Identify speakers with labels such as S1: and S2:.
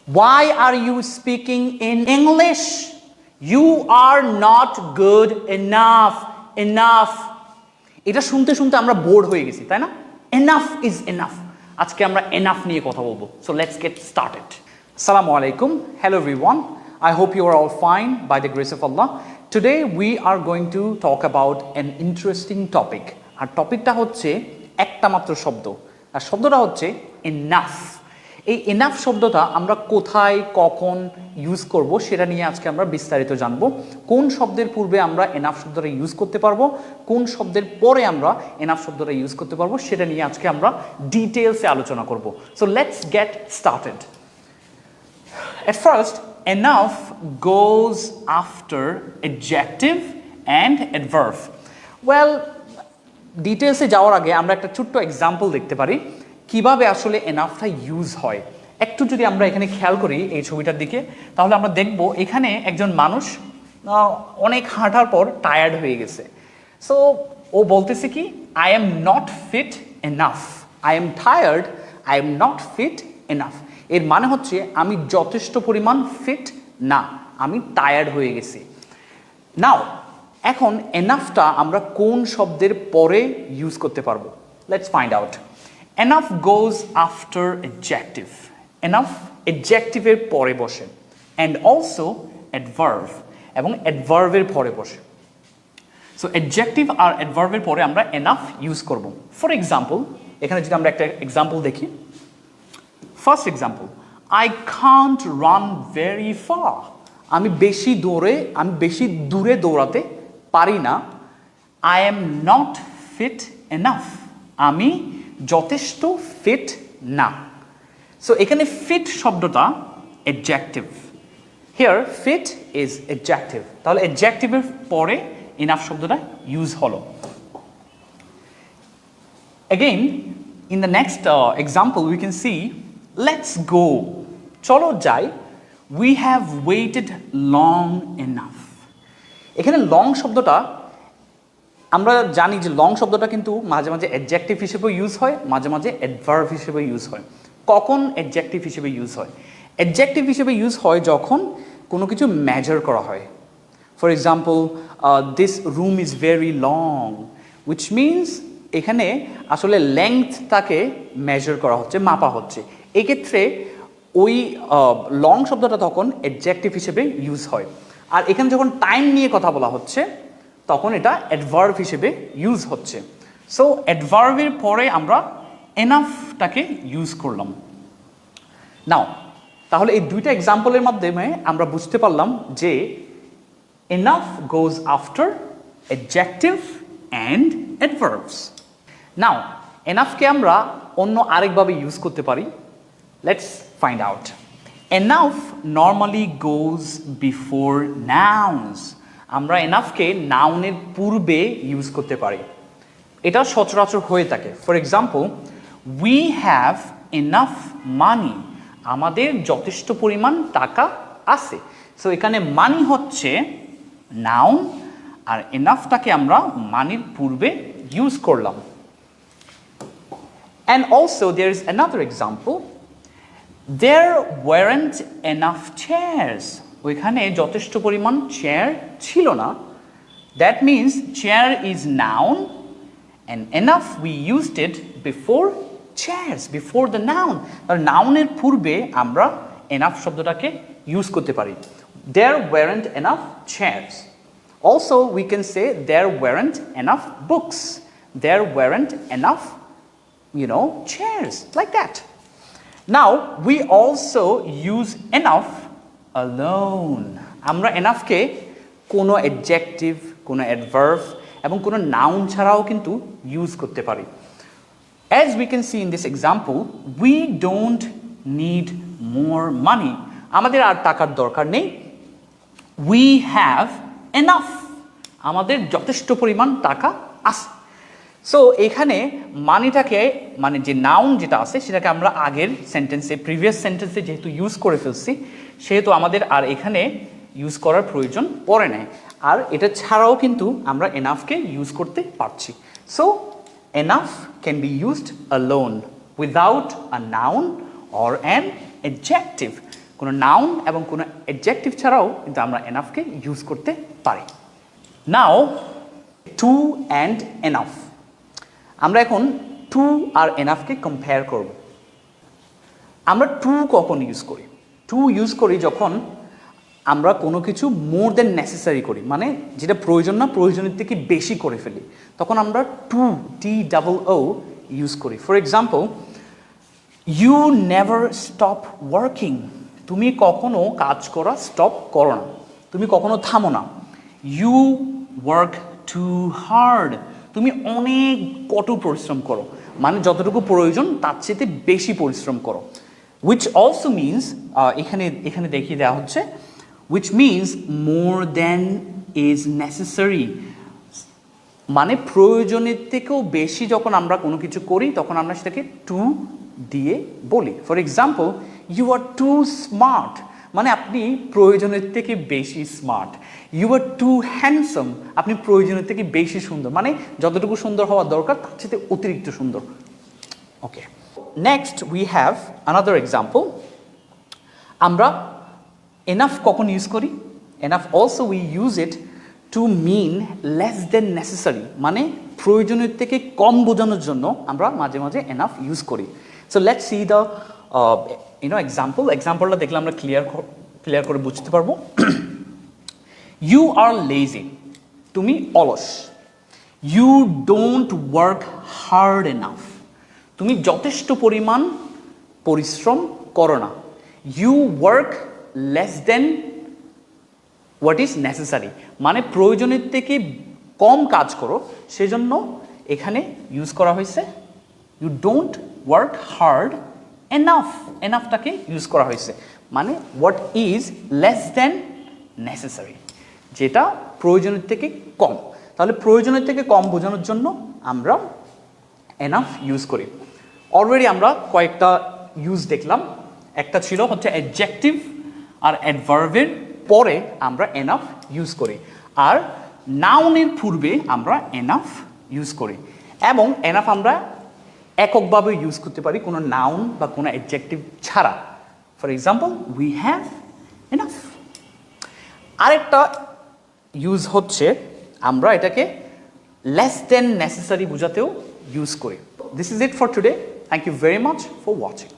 S1: Why are you speaking in English? You are not good enough. Enough. এটা শুনতে শুনতে আমরা বোর্ড হয়ে গেছি, তাই না? Enough is enough. আজকে আমরা enough নিয়ে কথা বলবো. So let's get started. Assalamu alaikum. Hello everyone. I hope you are all fine by the grace of Allah. Today we are going to talk about an interesting topic. আর টপিকটা হচ্ছে একটা মাত্র শব্দ। আর শব্দটা হচ্ছে enough. এই এনাফ শব্দটা আমরা কোথায় কখন ইউজ করব সেটা নিয়ে আজকে আমরা বিস্তারিত জানব। কোন শব্দের পূর্বে আমরা এনাফ শব্দটা ইউজ করতে পারবো, কোন শব্দের পরে আমরা এনাফ শব্দটা ইউজ করতে পারবো সেটা নিয়ে আজকে আমরা ডিটেইলসে আলোচনা করব। So let's get started. At first, enough goes after adjective and adverb. Well, ডিটেইলসে যাওয়ার আগে আমরা একটা ছোট্ট এক্সাম্পল দেখতে পারি কিভাবে আসলে এনাফটা ইউজ হয়। একটু যদি আমরা এখানে খেয়াল করি এই ছবিটার দিকে, তাহলে আমরা দেখব এখানে একজন মানুষ অনেক হাঁটার পর টায়ার্ড হয়ে গেছে। সো ও বলতেছে কি, I am not fit enough, I am tired, I am not fit enough. এর মানে হচ্ছে আমি যথেষ্ট পরিমাণ ফিট না, আমি টায়ার্ড হয়ে গেছি। নাও এখন এনাফটা আমরা কোন শব্দের পরে ইউজ করতে পারবো? Let's find out. Enough goes after adjective. Enough adjective এর পরে বসে, and also adverb এবং adverb এর পরে বসে। So adjective আর adverb এর পরে আমরা enough ইউজ করব। For example, এখানে যদি আমরা একটা এক্সাম্পল দেখি, first example, I can't run very far. আমি বেশি দূরে দৌড়াতে পারি না। I am not fit enough. আমি যথেষ্ট ফিট না। সো এখানে ফিট শব্দটা adjective. Here fit is adjective, তাহলে অ্যাডজেক্টিভের পরে ইনাফ শব্দটা ইউজ হলো। Again in the next example we can see, let's go, চলো যাই, we have waited long enough. এখানে লং শব্দটা আমরা জানি যে লং শব্দটা কিন্তু মাঝে মাঝে অ্যাডজেক্টিভ হিসেবে ইউজ হয়, মাঝে মাঝে অ্যাডভার্ব হিসেবে ইউজ হয়। কখন অ্যাডজেক্টিভ হিসেবে ইউজ হয়? অ্যাডজেক্টিভ হিসেবে ইউজ হয় যখন কোনো কিছু মেজার করা হয়। For example, this room is very long, which means এখানে আসলে লেংথটাকে মেজার করা হচ্ছে, মাপা হচ্ছে। এক্ষেত্রে ওই লং শব্দটা তখন অ্যাডজেক্টিভ হিসেবে ইউজ হয়। আর এখানে যখন টাইম নিয়ে কথা বলা হচ্ছে তখন এটা অ্যাডভার্ব হিসেবে ইউজ হচ্ছে। সো অ্যাডভার্বের পরে আমরা এনাফটাকে ইউজ করলাম। নাও তাহলে এই দুইটা এক্সাম্পলের মাধ্যমে আমরা বুঝতে পারলাম যে enough goes after adjective and adverbs. Now এনাফকে আমরা অন্য আরেকভাবে ইউজ করতে পারি। Let's find out. Enough normally goes before nouns. আমরা এনাফকে নাউনের পূর্বে ইউজ করতে পারি, এটা সচরাচর হয়ে থাকে। For example, we have enough money, আমাদের যথেষ্ট পরিমাণ টাকা আছে। সো এখানে মানি হচ্ছে নাউন আর এনাফটাকে আমরা মানির পূর্বে ইউজ করলাম। And also there is another example, there weren't enough chairs, ওইখানে যথেষ্ট পরিমাণ চেয়ার ছিল না। That means chair is noun and enough we used it before chairs, before the noun. আর নাউনের পূর্বে আমরা এনাফ শব্দটাকে ইউজ করতে পারি। There weren't enough chairs. Also we can say there weren't enough books, there weren't enough chairs, like that. Now we also use enough alone. আমরা এনাফকে কোনো adjective, কোনো অ্যাডভার্ব এবং কোনো নাউন ছাড়াও কিন্তু ইউজ করতে পারি। As we can see in this example, we don't need more money. আমাদের আর টাকার দরকার নেই। We have enough. আমাদের যথেষ্ট পরিমাণ টাকা আছে। সো এখানে মানিটাকে, মানে যে নাউন যেটা আছে সেটাকে আমরা আগের সেন্টেন্সে, প্রিভিয়াস সেন্টেন্সে যেহেতু ইউজ করে ফেলছি, সেহেতু আমাদের আর এখানে ইউজ করার প্রয়োজন পড়ে নাই। আর এটা ছাড়াও কিন্তু আমরা এনাফকে ইউজ করতে পারছি। So enough can be used alone without a noun or an adjective. কোনো নাউন এবং কোনো অ্যাডজেক্টিভ ছাড়াও কিন্তু আমরা এনাফকে ইউজ করতে পারি। নাও টু অ্যান্ড এনাফ, আমরা এখন টু আর এনাফকে কম্পেয়ার করব। আমরা টু কখন ইউজ করি? টু ইউজ করি যখন আমরা কোনো কিছু মোর দেন নেসেসারি করি, মানে যেটা প্রয়োজন না প্রয়োজনের থেকে বেশি করে ফেলি, তখন আমরা টু TOO ইউজ করি। For example, you never stop working, তুমি কখনো কাজ করা স্টপ করো না, তুমি কখনো থামো না। ইউ ওয়ার্ক টু হার্ড, তুমি অনেক কঠোর পরিশ্রম করো, মানে যতটুকু প্রয়োজন তার চেয়ে বেশি পরিশ্রম করো। উইচ অলসো মিনস, এখানে দেখিয়ে দেওয়া হচ্ছে, which means more than is necessary, মানে প্রয়োজনের থেকেও বেশি যখন আমরা কোনো কিছু করি তখন আমরা সেটাকে টু দিয়ে বলি। For example, you are too smart, মানে আপনি প্রয়োজনের থেকে বেশি smart. You are too handsome, আপনি প্রয়োজনের থেকে বেশি সুন্দর, মানে যতটুকু সুন্দর হওয়া দরকার তার চেয়ে অতিরিক্ত সুন্দর। Okay, next we have another example. আমরা এনাফ কখন ইউজ করি? Enough also we use it to mean less than necessary, মানে প্রয়োজনের থেকে কম বোঝানোর জন্য আমরা মাঝে মাঝে এনাফ ইউজ করি। সো লেটস সি দ্য এক্সাম্পলটা দেখলে আমরা ক্লিয়ার করে বুঝতে পারবো। ইউ আর লেজি, তুমি অলস। You don't work hard enough, তুমি যথেষ্ট পরিমাণ পরিশ্রম করো না। You work less than what is necessary, মানে প্রয়োজনের থেকে কম কাজ করো, সেজন্য এখানে ইউজ করা হয়েছে you don't work hard enough. এনাফটাকে ইউজ করা হয়েছে, মানে what is less than necessary, যেটা প্রয়োজনের থেকে কম। তাহলে প্রয়োজনের থেকে কম বোঝানোর জন্য আমরা এনাফ ইউজ করি। অলরেডি আমরা কয়েকটা ইউজ দেখলাম, একটা ছিল হচ্ছে অ্যাডজেক্টিভ আর অ্যাডভার্বের পরে আমরা এনাফ ইউজ করি, আর নাউনের পূর্বে আমরা এনাফ ইউজ করি। এবং এনাফ আমরা এককভাবে ইউজ করতে পারি, কোনো নাউন বা কোনো অ্যাডজেক্টিভ ছাড়া। For example, we have enough. আরেকটা ইউজ হচ্ছে আমরা এটাকে লেস দেন নেসেসারি বোঝাতেও ইউজ করি। This is it for today. Thank you very much for watching.